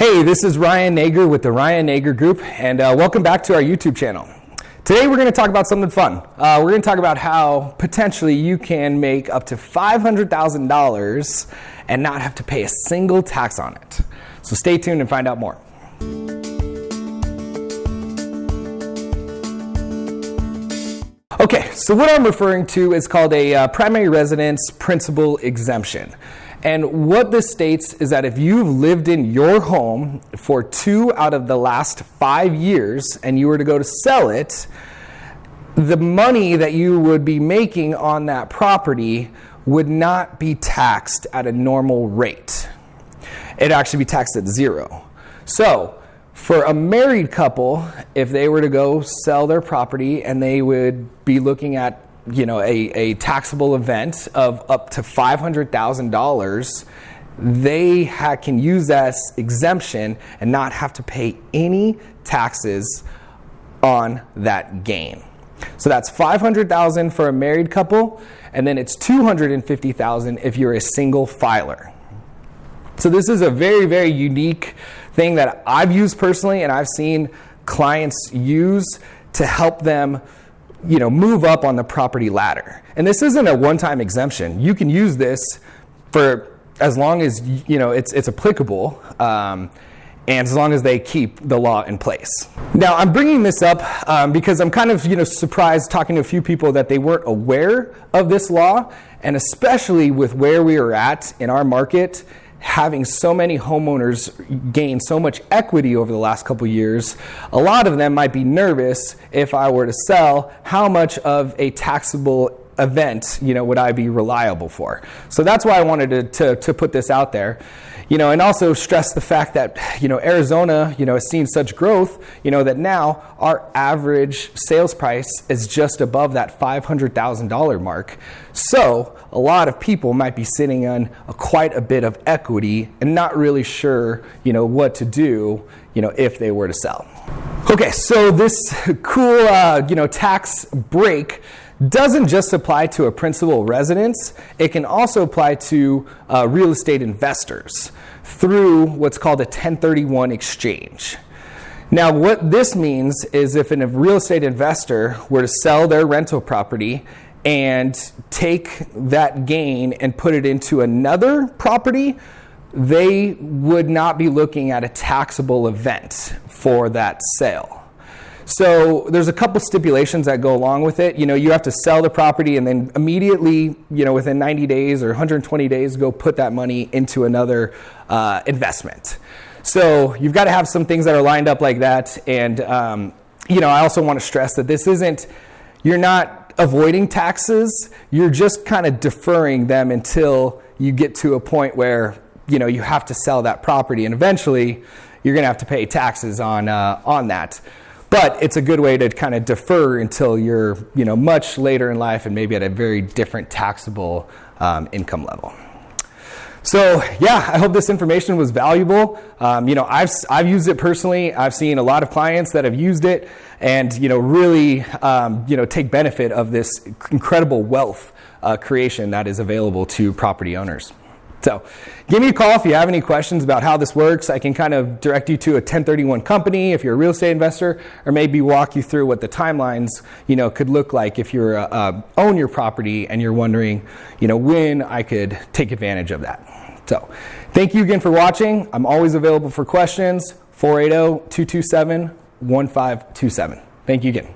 Hey, this is Ryan Nager with the Ryan Nager Group, and welcome back to our YouTube channel. Today we're going to talk about something fun. We're going to talk about how potentially you can make up to $500,000 and not have to pay a single tax on it. So stay tuned and find out more. Okay, so what I'm referring to is called a primary residence principal exemption. And what this states is that if you've lived in your home for 2 out of the last 5 years and you were to go to sell it, the money that you would be making on that property would not be taxed at a normal rate. It'd actually be taxed at 0. So for a married couple, if they were to go sell their property and they would be looking at a taxable event of up to $500,000, they can use that exemption and not have to pay any taxes on that gain. So that's $500,000 for a married couple, and then it's $250,000 if you're a single filer. So this is a very, very unique thing that I've used personally, and I've seen clients use to help them move up on the property ladder. And this isn't a one-time exemption. You can use this for as long as it's applicable, and as long as they keep the law in place. Now, I'm bringing this up because I'm kind of surprised talking to a few people that they weren't aware of this law, and especially with where we are at in our market, having so many homeowners gain so much equity over the last couple years, a lot of them might be nervous if I were to sell, how much of a taxable event would I be reliable for? So that's why I wanted to put this out there. And also stress the fact that, Arizona, has seen such growth, that now our average sales price is just above that $500,000 mark. So a lot of people might be sitting on quite a bit of equity and not really sure, what to do, if they were to sell. Okay, so this cool, tax break doesn't just apply to a principal residence. It can also apply to real estate investors through what's called a 1031 exchange. Now, what this means is if a real estate investor were to sell their rental property and take that gain and put it into another property, they would not be looking at a taxable event for that sale. So there's a couple stipulations that go along with it. You have to sell the property and then immediately, within 90 days or 120 days, go put that money into another investment. So you've got to have some things that are lined up like that. And, I also want to stress that this isn't, you're not avoiding taxes. You're just kind of deferring them until you get to a point where, you have to sell that property. And eventually, you're going to have to pay taxes on that. But it's a good way to kind of defer until you're, much later in life and maybe at a very different taxable income level. So yeah, I hope this information was valuable. I've used it personally. I've seen a lot of clients that have used it and, really, take benefit of this incredible wealth creation that is available to property owners. So give me a call if you have any questions about how this works. I can kind of direct you to a 1031 company if you're a real estate investor, or maybe walk you through what the timelines, could look like if you're own your property and you're wondering, when I could take advantage of that. So thank you again for watching. I'm always available for questions, 480-227-1527. Thank you again.